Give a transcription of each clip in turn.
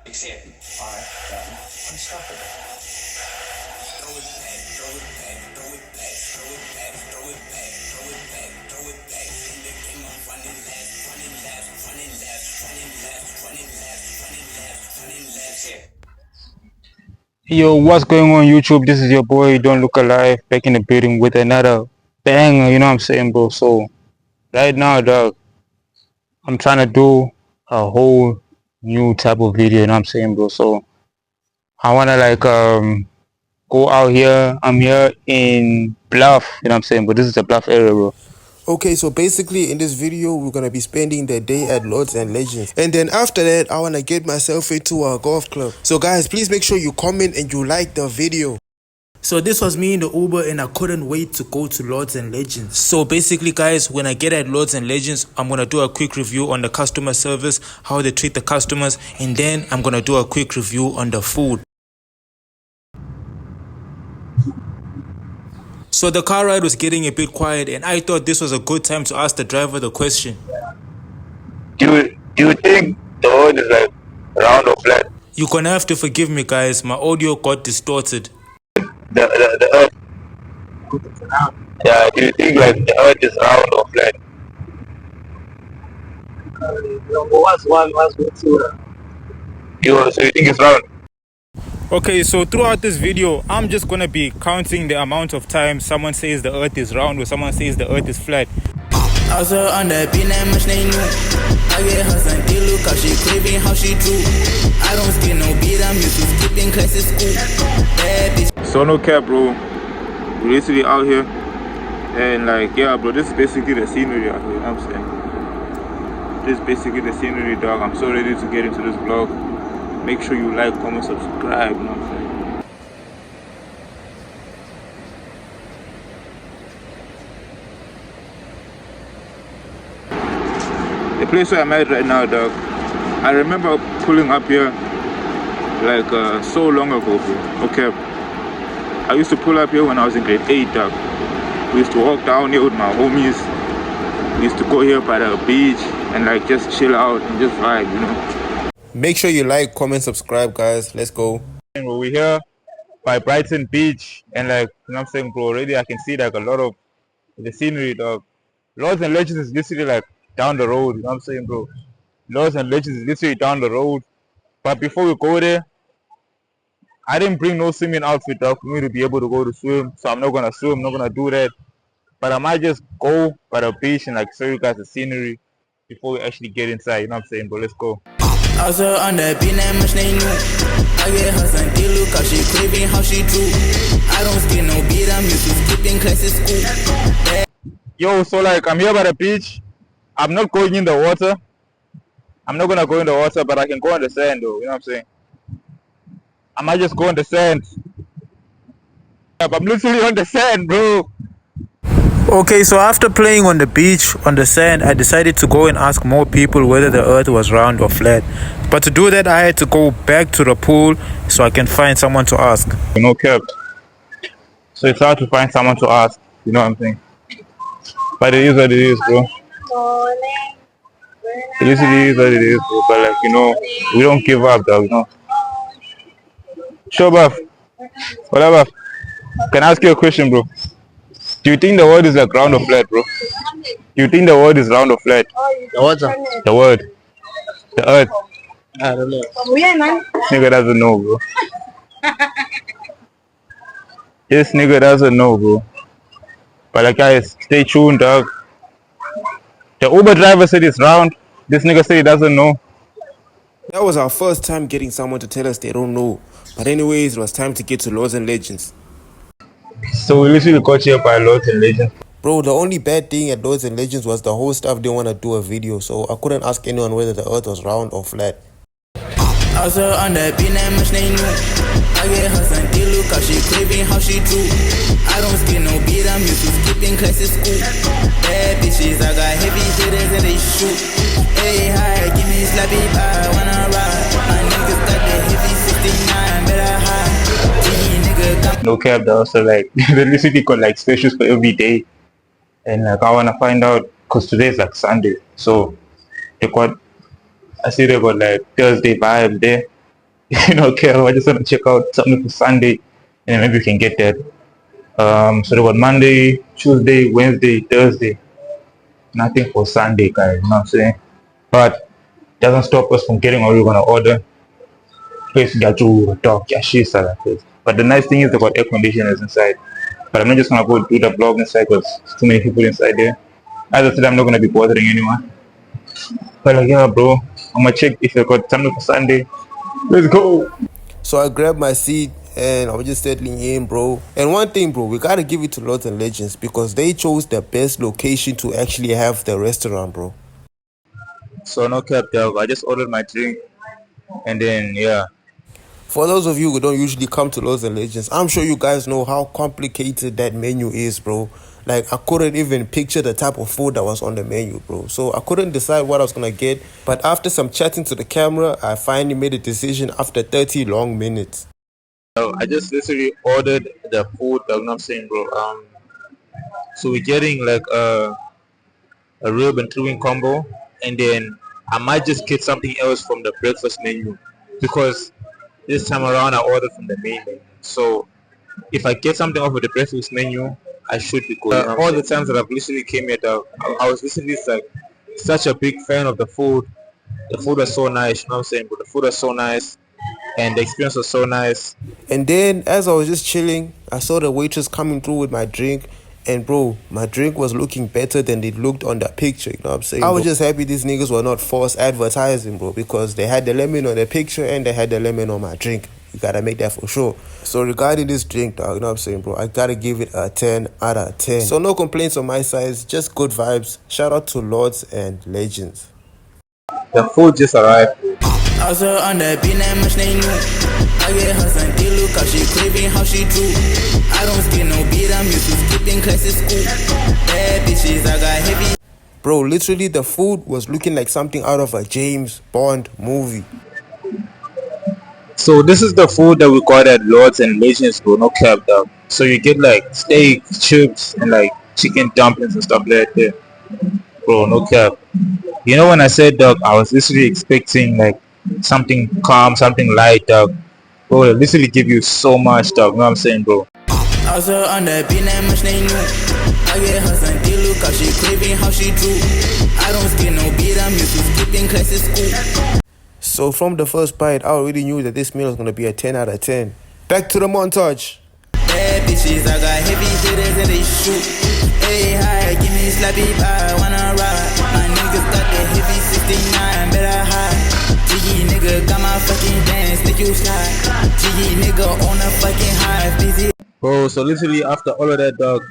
Fix it. Alright, got it. Unstoppable. Throw it back, throw it back, throw it back, throw it back, throw it back, throw it back, throw it back. In the game I'm running last, running last, running last, running last, running last, running last, running last. Fix it. Yo, what's going on YouTube? This is your boy Don't Look Alive back in the building with another banger, you know what I'm saying, bro? So right now, dog, I'm trying to do a whole new type of video, you know what I'm saying, bro? So I wanna go out here. I'm here in Bluff, you know what I'm saying, but this is the Bluff area, bro. Okay, so basically in this video, we're going to be spending the day at Lords and Legends. And then after that, I want to get myself into a golf club. So guys, please make sure you comment and you like the video. So this was me in the Uber and I couldn't wait to go to Lords and Legends. So basically guys, when I get at Lords and Legends, I'm going to do a quick review on the customer service, how they treat the customers, and then I'm going to do a quick review on the food. So the car ride was getting a bit quiet and I thought this was a good time to ask the driver the question. Do you think the world is like round or flat? You're gonna have to forgive me guys, my audio got distorted. The earth, yeah, do you think like the earth is round or flat? So you think it's round? Okay, so throughout this video, I'm just gonna be counting the amount of times someone says the earth is round or someone says the earth is flat. Also on the beat that much they knew. I get her some deal look how she craving how she drew. I don't skip no beat, I'm used to skipping class at school. Bad bitch. So no cap, bro. We're literally out here. And like, yeah, bro, this is basically the scenery out here, you know what I'm saying? This is basically the scenery, dog. I'm so ready to get into this vlog. Make sure you like, comment, subscribe, you know what I'm saying? The place where I'm at right now, dog, I remember pulling up here like so long ago, bro. Okay, I used to pull up here when I was in grade 8, dog. We used to walk down here with my homies. We used to go here by the beach and like just chill out and just vibe, you know. Make sure you like, comment, subscribe guys. Let's go. We're here by Brighton Beach and like, you know what I'm saying, bro, already I can see like a lot of the scenery, dog. Lords and Legends is literally like down the road, you know what I'm saying, bro? Lords and Legends is literally down the road. But before we go there, I didn't bring no swimming outfit, dog, for me to be able to go to swim. So I'm not gonna swim, I'm not gonna do that. But I might just go by the beach and like show you guys the scenery before we actually get inside, you know what I'm saying, bro? Let's go. Also on the beat that much they knew. I get her some deal look how she craving how she drew. I don't skip no beat, I'm used to skipping class at school. Bad. Yo, so like I'm here by the beach. I'm not going in the water. I'm not gonna go in the water, but I can go on the sand though, you know what I'm saying? I might just go on the sand. I'm literally on the sand, bro. Okay, so after playing on the beach, on the sand, I decided to go and ask more people whether the earth was round or flat. But to do that, I had to go back to the pool so I can find someone to ask. No cap. So it's hard to find someone to ask, you know what I'm saying? But it is what it is, bro. It literally is what it is, bro. But like, you know, we don't give up, dog, you know. Sure, buff. What up, buff? Can I ask you a question, bro? Do you think the world is like round or flat, bro? Do you think the world is round or flat? The water? The world. The earth. I don't know. This nigga doesn't know, bro. This nigga doesn't know, bro. But like, guys, stay tuned, dog. The Uber driver said it's round. This nigga said he doesn't know. That was our first time getting someone to tell us they don't know. But anyways, it was time to get to Lords and Legends. So we literally got here by Lords and Legends. Bro, the only bad thing at Lords and Legends was the whole staff didn't want to do a video. So I couldn't ask anyone whether the earth was round or flat. Also on the beat that much they knew. I get her some deal look how she craving how she drew. I don't skip no beat, I'm used to skipping class at school. Bad bitches, I got heavy hitters and they shoot. Hey, hi, give me slappy pie, wanna ride. My niggas got the heavy 69, better hide. No cap, though. So like, they literally got like specials for every day. And like, I wanna find out, cause today's like Sunday. So they got, I see they got like Thursday vibe there. Okay, I just want to check out something for Sunday, and maybe we can get that. So they got Monday, Tuesday, Wednesday, Thursday. Nothing for Sunday, guys. You know what I'm saying? But doesn't stop us from getting what we're gonna order. Please get to talk, yeah, she's salad. But the nice thing is they got air conditioners inside. But I'm not just gonna go do the vlog inside because too many people inside there. As I said, I'm not gonna be bothering anyone. But like, yeah, bro, I'm gonna check if they got something for Sunday. Let's go. So I grabbed my seat and I was just settling in, bro. And one thing, bro, we gotta give it to Lords and Legends because they chose the best location to actually have the restaurant, bro. So no cap, dog. I just ordered my drink, and then yeah. For those of you who don't usually come to Lords and Legends, I'm sure you guys know how complicated that menu is, bro. Like, I couldn't even picture the type of food that was on the menu, bro. So I couldn't decide what I was gonna get. But after some chatting to the camera, I finally made a decision after 30 long minutes. I just literally ordered the food, dog. You know what I'm saying, bro? So we're getting like a rib and two-wing combo, and then I might just get something else from the breakfast menu because this time around I ordered from the main menu. So if I get something off of the breakfast menu, I should be good. All the times that I've literally came here, dog, I was literally like such a big fan of the food. The food was so nice, you know what I'm saying? But the food was so nice, and the experience was so nice. And then as I was just chilling, I saw the waitress coming through with my drink. And bro, my drink was looking better than it looked on the picture, you know what I'm saying? I was just happy these niggas were not forced advertising, bro, because they had the lemon on the picture and they had the lemon on my drink. You gotta make that for sure. So regarding this drink, dog, you know what I'm saying, bro, I gotta give it a 10 out of 10. So no complaints on my side, just good vibes. Shout out to Lords and Legends. The food just arrived. Also on the beat, that much they knew. I get her some deal, cause she craving how she drew. I don't skip no beat, I'm used to skipping classes school. Bad bitches, I got heavy. Bro, literally the food was looking like something out of a James Bond movie. So this is the food that we got at Lords and Legends, bro. No cap, dog. So you get like steak, chips, and like chicken dumplings and stuff like that, bro. No cap. You know when I said, dog, I was literally expecting like something calm, something light, dog. Bro, they literally give you so much, dog. You know what I'm saying, bro? Also on the beat, that much they knew. I get her some deal, cause she craving how she drew. I don't skip no beat, I'm used to skipping classes school. So from the first bite, I already knew that this meal was gonna be a 10 out of 10. Back to the montage. Bad bitches, I got heavy hitters and they shoot. Hey, hi, give me slappy pie, wanna ride. My niggas got the heavy 69, better hide. Jiggy nigga got my fucking dance, think you slide. Jiggy nigga on a fucking high, busy. Bro, so literally after all of that, dog,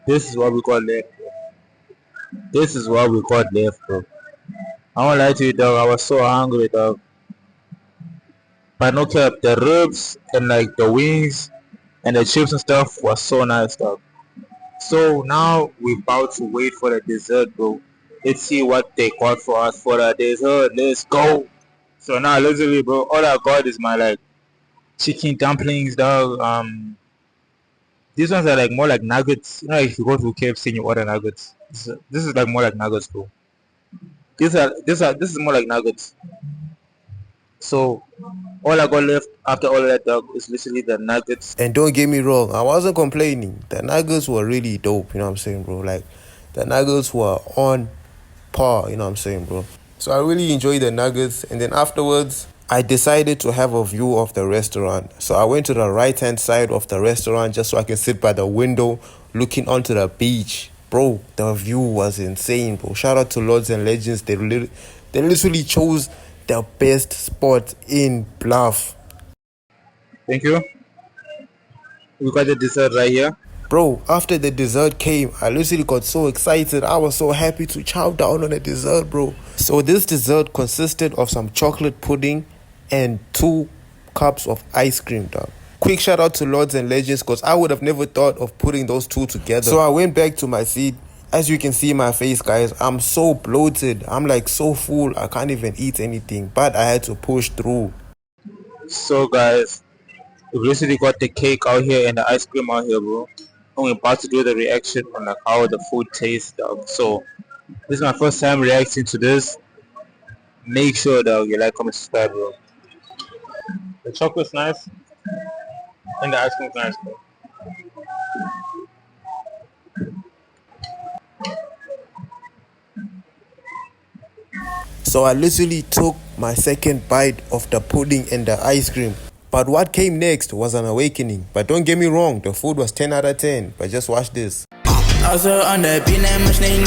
this is what we got left, bro. This is what we got left, bro. I won't lie to you, dog. I was so hungry, dog. But no cap, the ribs and like the wings and the chips and stuff was so nice, dog. So now we're about to wait for the dessert, bro. Let's see what they got for us for the dessert. Let's go. So now literally, bro, all I got is my like chicken dumplings, dog. These ones are like more like nuggets. You know, if you go to KFC and you order nuggets, this is like more like nuggets, bro. This is more like nuggets. So all I got left after all of that, dog, is literally the nuggets. And don't get me wrong, I wasn't complaining. The nuggets were really dope, you know what I'm saying, bro? Like, the nuggets were on par, you know what I'm saying, bro? So I really enjoyed the nuggets. And then afterwards, I decided to have a view of the restaurant. So I went to the right-hand side of the restaurant just so I can sit by the window looking onto the beach. Bro, the view was insane, bro. Shout out to Lords and Legends. They literally chose the best spot in Bluff. Thank you. We got the dessert right here. Bro, after the dessert came, I literally got so excited. I was so happy to chow down on the dessert, bro. So this dessert consisted of some chocolate pudding and 2 cups of ice cream, dog. Quick shout out to Lords and Legends because I would have never thought of putting those two together. So I went back to my seat. As you can see my face, guys, I'm so bloated. I'm like so full. I can't even eat anything. But I had to push through. So guys, we recently got the cake out here and the ice cream out here, bro. And we're about to do the reaction on like how the food tastes, dog. So this is my first time reacting to this. Make sure, dog, you like, comment, subscribe, bro. The chocolate's nice, and the ice cream's nice, bro. So I literally took my second bite of the pudding and the ice cream. But what came next was an awakening. But don't get me wrong, the food was 10 out of 10. But just watch this. Also on the beat, that much they knew.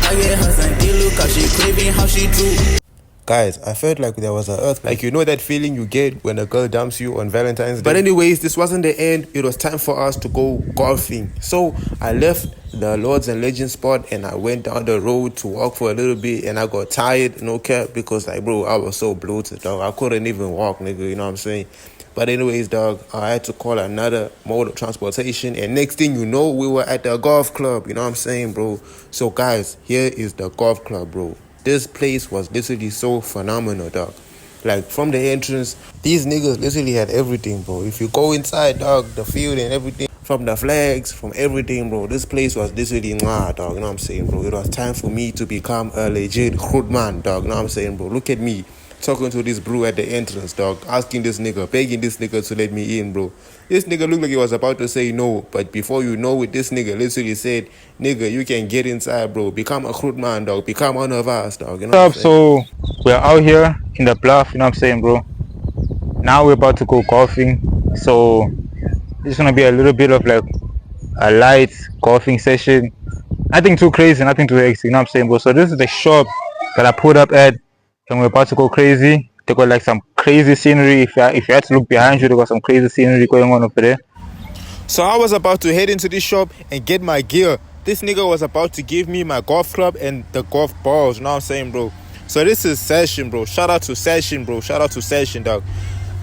I get her some deal, cause she craving how she drew. Guys, I felt like there was an earthquake. Like, you know that feeling you get when a girl dumps you on Valentine's Day? But anyways, this wasn't the end. It was time for us to go golfing. So I left the Lords and Legends spot and I went down the road to walk for a little bit, and I got tired, no cap, because like, bro, I was so bloated, dog. I couldn't even walk, nigga, you know what I'm saying? But anyways, dog, I had to call another mode of transportation, and next thing you know, we were at the golf club, you know what I'm saying, bro? So guys, here is the golf club, bro. This place was literally so phenomenal, dog. Like, from the entrance, these niggas literally had everything, bro. If you go inside, dog, the field and everything, from the flags, from everything, bro, this place was literally dog, you know what I'm saying, bro? It was time for me to become a legit hood man, dog, you know what I'm saying, bro? Look at me, talking to this bro at the entrance, dog, asking this nigga, begging this nigga to let me in, bro. This nigga looked like he was about to say no, but before you know it, this nigga literally said, nigga, you can get inside, bro. Become a hood man, dog. Become one of us, dog. You know what I'm saying? So we're out here in the bluff, you know what I'm saying, bro? Now we're about to go golfing. So it's gonna be a little bit of like a light golfing session. Nothing too crazy, nothing too hectic, you know what I'm saying, bro? So this is the shop that I put up at, and we're about to go crazy. They got like some crazy scenery. If you had to look behind you, they got some crazy scenery going on over there. So I was about to head into this shop and get my gear. This nigga was about to give me my golf club and the golf balls, you know what I'm saying, bro? So this is Session, bro. Shout out to Session, bro. Shout out to Session, dog.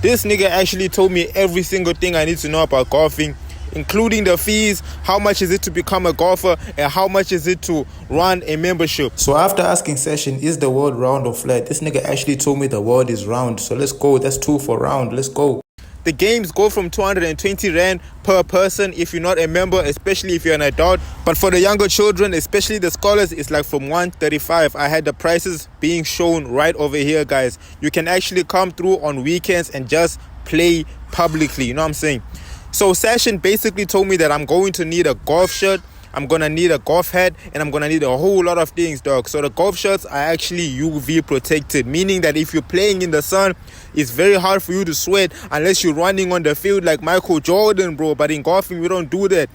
This nigga actually told me every single thing I need to know about golfing, including the fees, how much is it to become a golfer, and how much is it to run a membership. So after asking Session, is the world round or flat, this nigga actually told me the world is round. So let's go. That's 2 for round. Let's go. The games go from 220 Rand per person if you're not a member, especially if you're an adult. But for the younger children, especially the scholars, it's like from 135. I had the prices being shown right over here, guys. You can actually come through on weekends and just play publicly, you know what I'm saying? So Session basically told me that I'm going to need a golf shirt, I'm gonna need a golf hat, and I'm gonna need a whole lot of things, dog. So the golf shirts are actually UV protected, meaning that if you're playing in the sun, it's very hard for you to sweat unless you're running on the field like Michael Jordan, bro. But in golfing, we don't do that.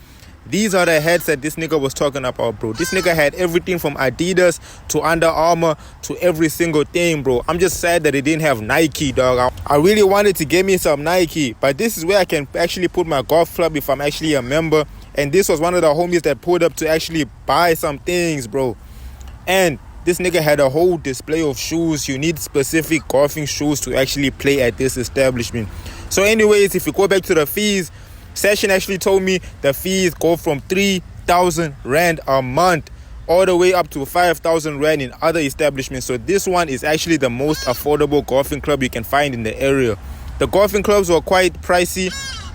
These are the hats that this nigga was talking about, bro. This nigga had everything from Adidas to Under Armour to every single thing, bro. I'm just sad that he didn't have Nike, dog. I really wanted to get me some Nike, but this is where I can actually put my golf club if I'm actually a member. And this was one of the homies that pulled up to actually buy some things, bro. And this nigga had a whole display of shoes. You need specific golfing shoes to actually play at this establishment. So anyways, if you go back to the fees, Session actually told me the fees go from 3,000 Rand a month all the way up to 5,000 Rand in other establishments. So this one is actually the most affordable golfing club you can find in the area. The golfing clubs were quite pricey.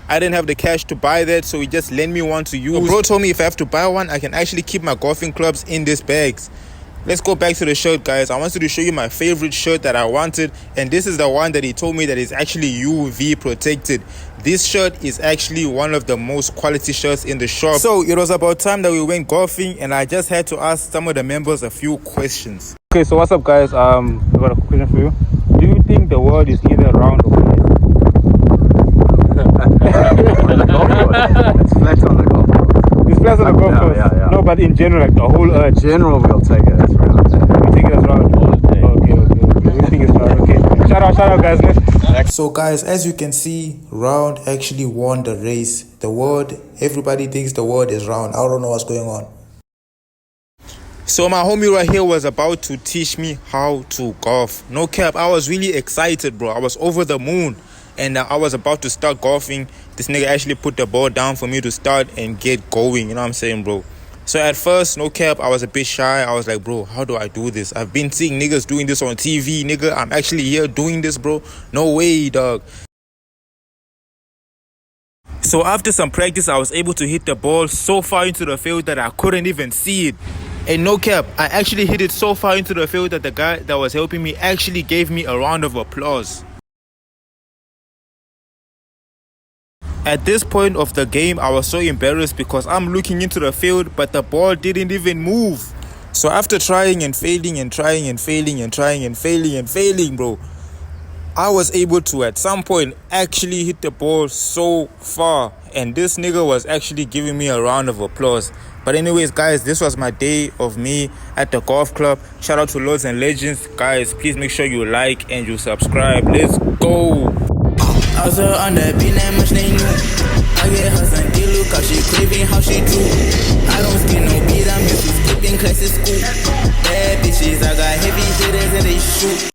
I didn't have the cash to buy that, so he just lent me one to use. The bro told me if I have to buy one, I can actually keep my golfing clubs in these bags. Let's go back to the shirt, guys. I wanted to show you my favorite shirt that I wanted, and this is the one that he told me that is actually UV protected. This shirt is actually one of the most quality shirts in the shop. So it was about time that we went golfing, and I just had to ask some of the members a few questions. Okay, so what's up, guys? I've got a question for you. Do you think the world is either round or flat? It's flat on the golf course. It's flat on the golf course. Yeah. No, but in general, like the whole earth. In general, we'll take it as round. We take it as round. Okay. We think it's round. Okay. Shout out, guys. So guys, as you can see, round actually won the race. The world, everybody thinks the world is round. I don't know what's going on. So my homie right here was about to teach me how to golf. No cap, I was really excited, bro. I was over the moon. And I was about to start golfing. This nigga actually put the ball down for me to start and get going. You know what I'm saying, bro? So at first, no cap, I was a bit shy. I was like, bro, how do I do this? I've been seeing niggas doing this on TV, nigga. I'm actually here doing this, bro. No way, dog. So after some practice, I was able to hit the ball so far into the field that I couldn't even see it. And no cap, I actually hit it so far into the field that the guy that was helping me actually gave me a round of applause. At this point of the game, I was so embarrassed because I'm looking into the field, but the ball didn't even move. So after trying and failing and trying and failing and trying and failing and failing, bro, I was able to at some point actually hit the ball so far, and this nigga was actually giving me a round of applause. But anyways, guys, this was my day of me at the golf club. Shout out to Lords and Legends. Guys, please make sure you like and you subscribe. Let's go. Also on the beat, that much they knew. I get her some deal, cause she craving how she do. I don't skip no beat, I'm used to skipping classes school. Bad bitches, I got heavy hitters and they shoot.